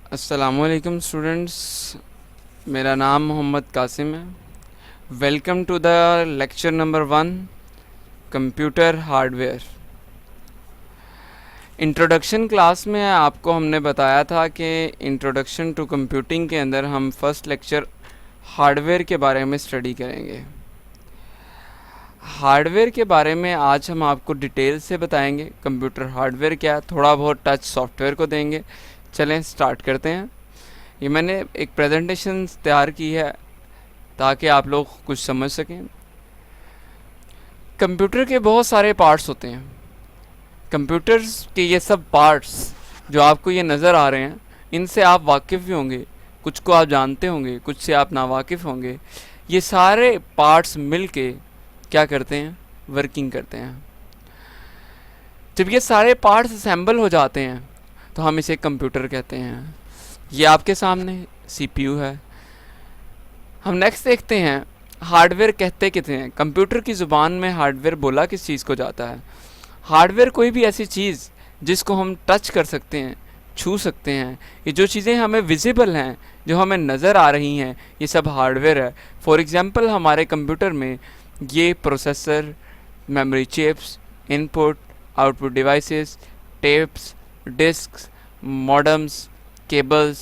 अस्सलामुअलैकुम स्टूडेंट्स, मेरा नाम मोहम्मद कासिम है। Welcome to the lecture number 1, computer hardware. Introduction class में आपको हमने बताया था कि इंट्रोडक्शन टू कंप्यूटिंग के अंदर हम फर्स्ट लेक्चर हार्डवेयर के बारे में स्टडी करेंगे। हार्डवेयर के बारे में आज हम आपको डिटेल से बताएंगे। कंप्यूटर हार्डवेयर क्या है, थोड़ा बहुत टच सॉफ्टवेयर को देंगे। चलें स्टार्ट करते हैं। ये मैंने एक प्रेजेंटेशन तैयार की है ताकि आप लोग कुछ समझ सकें। कंप्यूटर के बहुत सारे पार्ट्स होते हैं। कंप्यूटर्स के ये सब पार्ट्स जो आपको ये नज़र आ रहे हैं, इनसे आप वाकिफ़ भी होंगे, कुछ को आप जानते होंगे, कुछ से आप नावाकिफ़ होंगे। ये सारे पार्ट्स मिल के क्या करते हैं, वर्किंग करते हैं। जब ये सारे पार्ट्स असेंबल हो जाते हैं तो हम इसे कंप्यूटर कहते हैं। ये आपके सामने सीपीयू है। हम नेक्स्ट देखते हैं हार्डवेयर कहते किसे हैं। कंप्यूटर की ज़ुबान में हार्डवेयर बोला किस चीज़ को जाता है। हार्डवेयर कोई भी ऐसी चीज़ जिसको हम टच कर सकते हैं, छू सकते हैं। ये जो चीज़ें हमें विजिबल हैं, जो हमें नज़र आ रही हैं, ये सब हार्डवेयर है। फॉर एग्ज़ाम्पल हमारे कंप्यूटर में ये processor, memory chips, input output devices, tapes, disks, modems, cables,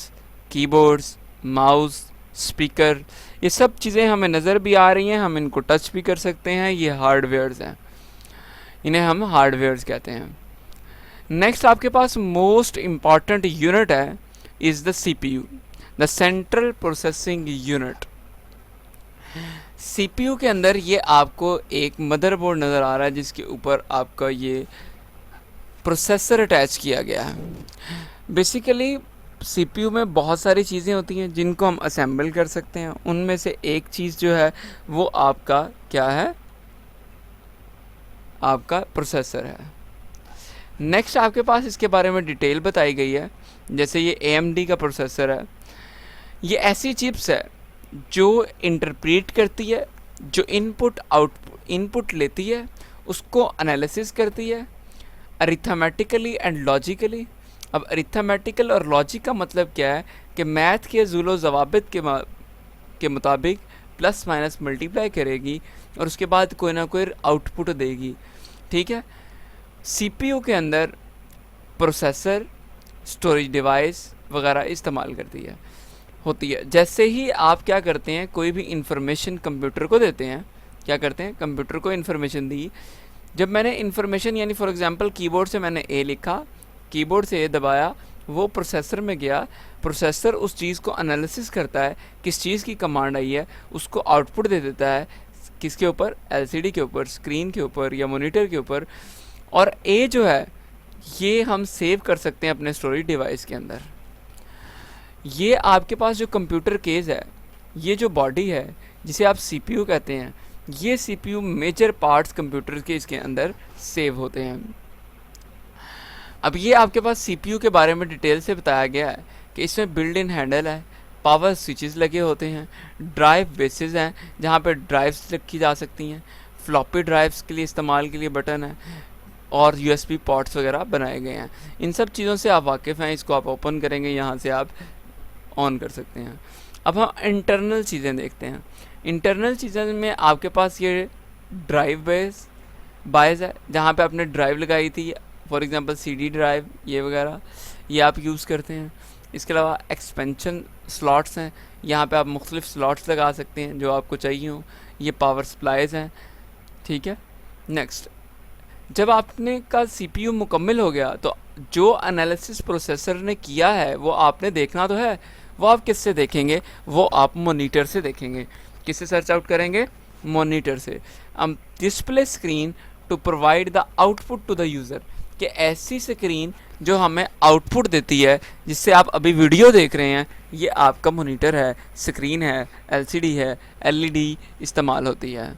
keyboards, mouse, speaker, ये सब चीज़ें हमें नज़र भी आ रही हैं, हम इनको टच भी कर सकते हैं। ये हार्डवेयर्स हैं, इन्हें हम हार्डवेयर्स कहते हैं। नेक्स्ट आपके पास मोस्ट इम्पॉर्टेंट यूनिट है, is the CPU, the central processing unit. CPU के अंदर ये आपको एक मदरबोर्ड नज़र आ रहा है जिसके ऊपर आपका ये प्रोसेसर अटैच किया गया है। बेसिकली सीपीयू में बहुत सारी चीज़ें होती हैं जिनको हम असेंबल कर सकते हैं। उनमें से एक चीज़ जो है वो आपका क्या है, आपका प्रोसेसर है। नेक्स्ट आपके पास इसके बारे में डिटेल बताई गई है। जैसे ये AMD का प्रोसेसर है। ये ऐसी चिप्स है जो इंटरप्रेट करती है, जो इनपुट लेती है, उसको एनालिसिस करती है अरिथमेटिकली एंड लॉजिकली। अब अरिथमेटिकल और लॉजिक का मतलब क्या है कि मैथ के ज़ुलो ज़वाबित के मुताबिक प्लस माइनस मल्टीप्लाई करेगी और उसके बाद कोई ना कोई आउटपुट देगी। ठीक है। सीपीयू के अंदर प्रोसेसर, स्टोरेज डिवाइस वगैरह इस्तेमाल होती है। जैसे ही आप क्या करते हैं, कोई भी इंफॉर्मेशन कंप्यूटर को देते हैं, क्या करते हैं, कंप्यूटर को इन्फॉर्मेशन दी। जब मैंने इन्फॉर्मेशन यानी फॉर एग्जांपल कीबोर्ड से मैंने ए लिखा, कीबोर्ड से ए दबाया, वो प्रोसेसर में गया, प्रोसेसर उस चीज़ को एनालिसिस करता है, किस चीज़ की कमांड आई है, उसको आउटपुट दे देता है किसके ऊपर, एलसीडी के ऊपर, स्क्रीन के ऊपर या मॉनिटर के ऊपर। और ए जो है ये हम सेव कर सकते हैं अपने स्टोरेज डिवाइस के अंदर। ये आपके पास जो कंप्यूटर केस है, ये जो बॉडी है जिसे आप सीपीयू कहते हैं, ये सीपीयू मेजर पार्ट्स कंप्यूटर के इसके अंदर सेव होते हैं। अब ये आपके पास सीपीयू के बारे में डिटेल से बताया गया है कि इसमें बिल्ड इन हैंडल है, पावर स्विचेस लगे होते हैं, ड्राइव बेसिस हैं जहाँ पे ड्राइव्स रखी जा सकती हैं, फ्लॉपी ड्राइव्स के लिए इस्तेमाल के लिए बटन है और यूएसबी पोर्ट्स वगैरह बनाए गए हैं। इन सब चीज़ों से आप वाकिफ़ हैं, इसको आप ओपन करेंगे, यहाँ से आप ऑन कर सकते हैं। अब हम इंटरनल चीज़ें देखते हैं। इंटरनल चीज़ें में आपके पास ये ड्राइव बायस है जहाँ पे आपने ड्राइव लगाई थी, फॉर एग्जांपल सीडी ड्राइव ये वगैरह, ये आप यूज़ करते हैं। इसके अलावा एक्सपेंशन स्लॉट्स हैं, यहाँ पे आप मुख्तलिफ स्लॉट्स लगा सकते हैं जो आपको चाहिए हो। ये पावर सप्लाईज़ हैं। ठीक है। नेक्स्ट, जब आपने का सीपीयू मुकम्मल हो गया तो जो एनालिसिस प्रोसेसर ने किया है वो आपने देखना तो है। वो आप किससे देखेंगे, वो आप मॉनिटर से देखेंगे। किससे सर्च आउट करेंगे, मॉनिटर से। अब display screen to provide the output to the user, कि ऐसी स्क्रीन जो हमें आउटपुट देती है, जिससे आप अभी वीडियो देख रहे हैं, ये आपका मॉनिटर है, स्क्रीन है, एलसीडी है, एलईडी इस्तेमाल होती है।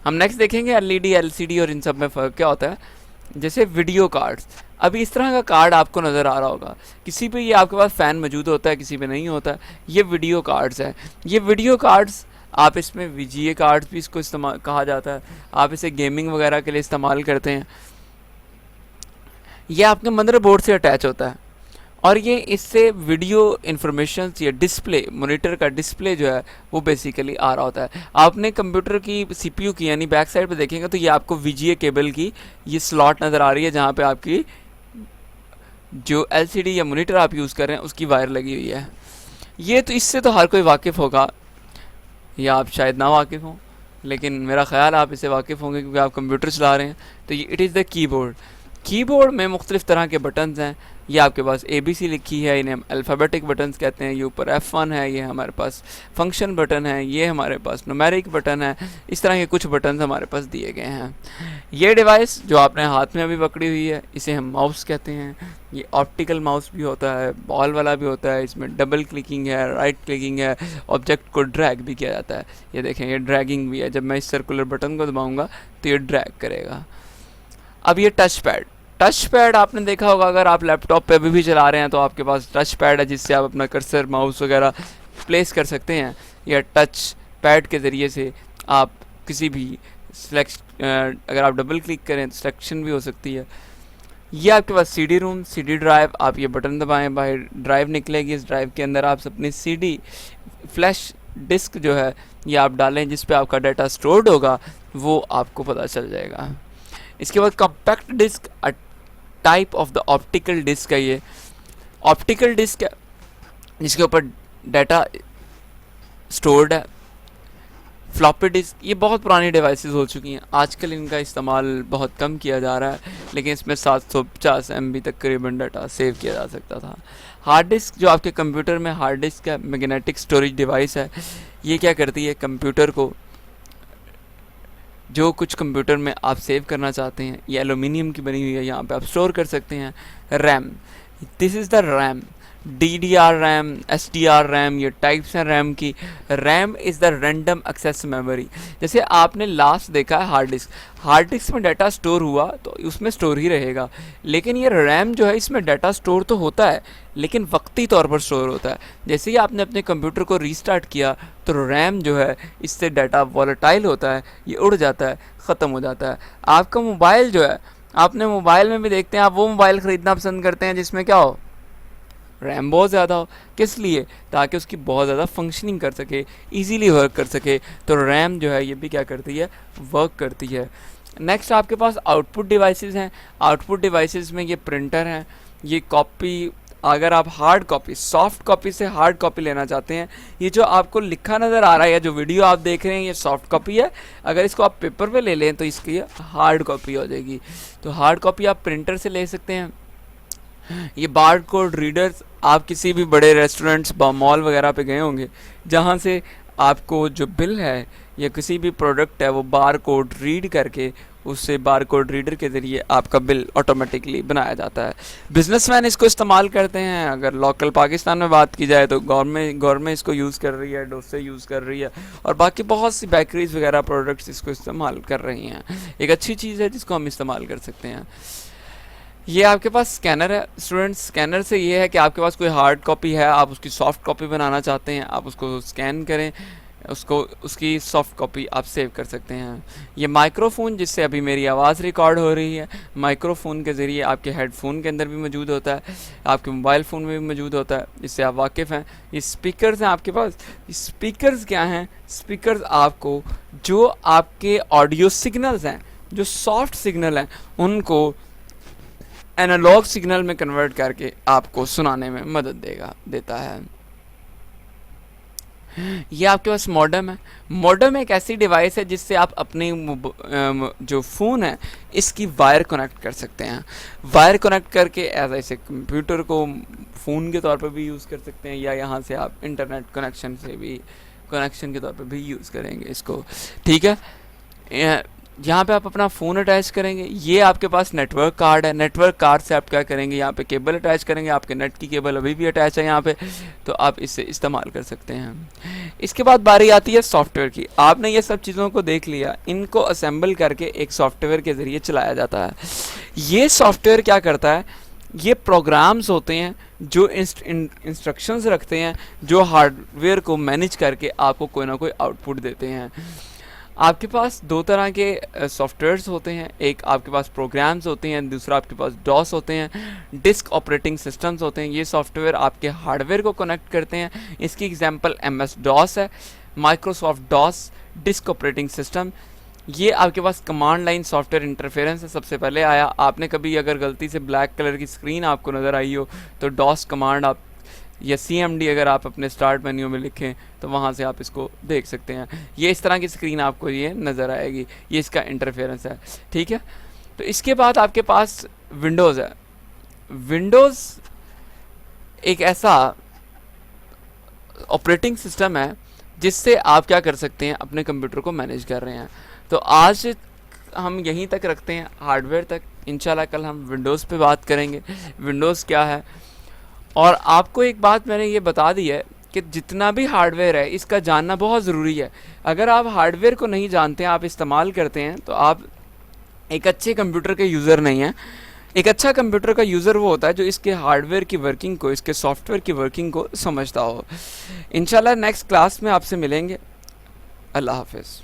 हम नेक्स्ट देखेंगे एलईडी, एलसीडी और इन सब में फ़र्क क्या होता है। जैसे वीडियो कार्ड्स, अभी इस तरह का कार्ड आपको नज़र आ रहा होगा, किसी पे ये आपके पास फ़ैन मौजूद होता है, किसी पे नहीं होता। ये वीडियो कार्ड्स हैं। ये वीडियो कार्ड्स आप इसमें वीजीए कार्ड्स भी इसको इस्तेमाल कहा जाता है। आप इसे गेमिंग वगैरह के लिए इस्तेमाल करते हैं। ये आपके मदरबोर्ड से अटैच होता है और ये इससे वीडियो इन्फॉर्मेशन या डिस्प्ले, मॉनिटर का डिस्प्ले जो है वो बेसिकली आ रहा होता है। आपने कंप्यूटर की सीपीयू की यानी बैक साइड पे देखेंगे तो ये आपको वीजीए केबल की ये स्लॉट नज़र आ रही है, जहाँ पे आपकी जो एलसीडी या मॉनिटर आप यूज़ कर रहे हैं उसकी वायर लगी हुई है। ये तो इससे तो हर कोई वाकिफ़ होगा, या आप शायद ना वाकिफ़ हों, लेकिन मेरा ख्याल आप इससे वाकिफ़ होंगे क्योंकि आप कंप्यूटर चला रहे हैं। तो ये it is the keyboard. Keyboard में मुख्तलिफ़ तरह के बटन्स हैं। ये आपके पास ABC लिखी है, इन्हें हम अल्फ़ाबेटिक बटन्स कहते हैं। ये ऊपर F1 है, ये हमारे पास फंक्शन बटन है, ये हमारे पास न्यूमेरिक बटन है। इस तरह के कुछ बटन्स हमारे पास दिए गए हैं। ये डिवाइस जो आपने हाथ में अभी पकड़ी हुई है इसे हम माउस कहते हैं। ये ऑप्टिकल माउस भी होता है, बॉल वाला भी होता है, इसमें डबल क्लिकिंग है, राइट क्लिकिंग है, ऑब्जेक्ट को ड्रैग भी किया जाता है। ये देखें, ये ड्रैगिंग भी है, जब मैं इस सर्कुलर बटन को दबाऊँगा तो ये ड्रैग करेगा। अब ये टच पैड, टच पैड आपने देखा होगा, अगर आप लैपटॉप पे अभी भी चला रहे हैं तो आपके पास टच पैड है जिससे आप अपना कर्सर, माउस वगैरह प्लेस कर सकते हैं, या टच पैड के ज़रिए से आप किसी भी अगर आप डबल क्लिक करें तो सिलेक्शन भी हो सकती है। ये आपके पास CD रूम, CD ड्राइव, आप ये बटन दबाएं, बाहर ड्राइव निकलेगी। इस ड्राइव के अंदर आप अपनी CD फ्लैश डिस्क जो है ये आप डालें, जिस पे आपका डाटा स्टोर्ड होगा वो आपको पता चल जाएगा। इसके बाद compact disc, type of the optical disc है। ये ऑप्टिकल डिस्क है जिसके ऊपर डाटा स्टोर्ड है। फ्लॉपी डिस्क, ये बहुत पुरानी डिवाइसेस हो चुकी हैं, आजकल इनका इस्तेमाल बहुत कम किया जा रहा है, लेकिन इसमें 750 MB तक करीबन डाटा सेव किया जा सकता था। हार्ड डिस्क, जो आपके कंप्यूटर में हार्ड डिस्क है, मैग्नेटिक स्टोरेज डिवाइस है। ये क्या करती है, कंप्यूटर को, जो कुछ कंप्यूटर में आप सेव करना चाहते हैं, ये एलुमिनियम की बनी हुई है, यहाँ पे आप स्टोर कर सकते हैं। RAM, this is the RAM, DDR RAM, SDR RAM, ये टाइप्स हैं रैम की। RAM is the random access memory. जैसे आपने लास्ट देखा है हार्ड डिस्क, हार्ड डिस्क में डाटा स्टोर हुआ तो उसमें स्टोर ही रहेगा, लेकिन ये रैम जो है इसमें डाटा स्टोर तो होता है लेकिन वक्ती तौर पर स्टोर होता है। जैसे ही आपने अपने कंप्यूटर को रीस्टार्ट किया तो रैम जो है इससे डाटा वॉलेटाइल होता है, ये उड़ जाता है, ख़त्म हो जाता है। आपका मोबाइल जो है, आपने मोबाइल में भी देखते हैं, आप वो मोबाइल ख़रीदना पसंद करते हैं जिसमें क्या हो, रैम बहुत ज़्यादा हो। किस लिए, ताकि उसकी बहुत ज़्यादा फंक्शनिंग कर सके, इजीली वर्क कर सके। तो रैम जो है ये भी क्या करती है, वर्क करती है। नेक्स्ट आपके पास आउटपुट डिवाइसेस हैं। आउटपुट डिवाइसेस में ये प्रिंटर हैं, ये कॉपी, अगर आप हार्ड कॉपी, सॉफ्ट कॉपी से हार्ड कॉपी लेना चाहते हैं, ये जो आपको लिखा नज़र आ रहा है या जो वीडियो आप देख रहे हैं ये सॉफ्ट कॉपी है। अगर इसको आप पेपर पे ले लें तो इसकी हार्ड कॉपी हो जाएगी। तो हार्ड कॉपी आप प्रिंटर से ले सकते हैं। ये बार कोड रीडर्स, आप किसी भी बड़े रेस्टोरेंट्स, मॉल वगैरह पे गए होंगे जहाँ से आपको जो बिल है या किसी भी प्रोडक्ट है वो बार कोड रीड करके उससे बार कोड रीडर के ज़रिए आपका बिल ऑटोमेटिकली बनाया जाता है। बिजनेसमैन इसको इस्तेमाल करते हैं। अगर लोकल पाकिस्तान में बात की जाए तो गवर्नमेंट इसको यूज़ कर रही है, डोसे यूज़ कर रही है, और बाकी बहुत सी बेकरीज वगैरह प्रोडक्ट्स इसको इस्तेमाल कर रही हैं। एक अच्छी चीज़ है जिसको हम इस्तेमाल कर सकते हैं। ये आपके पास स्कैनर है स्टूडेंट्स। स्कैनर से ये है कि आपके पास कोई हार्ड कॉपी है, आप उसकी सॉफ्ट कॉपी बनाना चाहते हैं, आप उसको स्कैन करें, उसको उसकी सॉफ्ट कॉपी आप सेव कर सकते हैं। ये माइक्रोफ़ोन, जिससे अभी मेरी आवाज़ रिकॉर्ड हो रही है, माइक्रोफ़ोन के ज़रिए आपके हेडफोन के अंदर भी मौजूद होता है, आपके मोबाइल फ़ोन में भी मौजूद होता है, इससे आप वाकिफ़ हैं। ये स्पीकर्स हैं आपके पास। स्पीकर्स क्या हैं, स्पीकर्स आपको जो आपके ऑडियो सिग्नल्स हैं, जो सॉफ्ट सिग्नल हैं, उनको एनालॉग सिग्नल में कन्वर्ट करके आपको सुनाने में मदद देता है। ये आपके पास मॉडेम है। मॉडेम एक ऐसी डिवाइस है जिससे आप अपने जो फ़ोन है इसकी वायर कनेक्ट कर सकते हैं। वायर कनेक्ट करके ऐसे कंप्यूटर को फ़ोन के तौर पर भी यूज़ कर सकते हैं, या यहाँ से आप इंटरनेट कनेक्शन से भी, कनेक्शन के तौर पर भी यूज़ करेंगे इसको। ठीक है, यहाँ पे आप अपना फ़ोन अटैच करेंगे। ये आपके पास नेटवर्क कार्ड है। नेटवर्क कार्ड से आप क्या करेंगे, यहाँ पे केबल अटैच करेंगे, आपके नेट की केबल अभी भी अटैच है यहाँ पे, तो आप इससे इस्तेमाल कर सकते हैं। इसके बाद बारी आती है सॉफ्टवेयर की। आपने ये सब चीज़ों को देख लिया, इनको असेंबल करके एक सॉफ्टवेयर के ज़रिए चलाया जाता है। ये सॉफ्टवेयर क्या करता है, ये प्रोग्राम्स होते हैं जो इंस्ट्रक्शंस रखते हैं, जो हार्डवेयर को मैनेज करके आपको कोई ना कोई आउटपुट देते हैं। आपके पास दो तरह के सॉफ्टवेयर्स होते हैं, एक आपके पास प्रोग्राम्स होते हैं, दूसरा आपके पास डॉस होते हैं, डिस्क ऑपरेटिंग सिस्टम्स होते हैं। ये सॉफ्टवेयर आपके हार्डवेयर को कनेक्ट करते हैं। इसकी एग्जांपल MS डॉस है, Microsoft DOS, disk operating system. ये आपके पास कमांड लाइन सॉफ्टवेयर इंटरफेरेंस है, सबसे पहले आया। आपने कभी अगर गलती से ब्लैक कलर की स्क्रीन आपको नज़र आई हो तो डॉस कमांड आप या CMD अगर आप अपने स्टार्ट मेन्यू में लिखें तो वहाँ से आप इसको देख सकते हैं। ये इस तरह की स्क्रीन आपको ये नज़र आएगी, ये इसका इंटरफेरेंस है, ठीक है। तो इसके बाद आपके पास विंडोज़ है। विंडोज़ एक ऐसा ऑपरेटिंग सिस्टम है जिससे आप क्या कर सकते हैं, अपने कंप्यूटर को मैनेज कर रहे हैं। तो आज हम यहीं तक रखते हैं, हार्डवेयर तक। इंशाल्लाह कल हम विंडोज़ पे बात करेंगे, विंडोज़ क्या है। और आपको एक बात मैंने ये बता दी है कि जितना भी हार्डवेयर है इसका जानना बहुत ज़रूरी है। अगर आप हार्डवेयर को नहीं जानते हैं, आप इस्तेमाल करते हैं, तो आप एक अच्छे कंप्यूटर के यूज़र नहीं हैं। एक अच्छा कंप्यूटर का यूज़र वो होता है जो इसके हार्डवेयर की वर्किंग को, इसके सॉफ्टवेयर की वर्किंग को समझता हो। इंशाल्लाह नेक्स्ट क्लास में आपसे मिलेंगे। अल्लाह हाफिज़।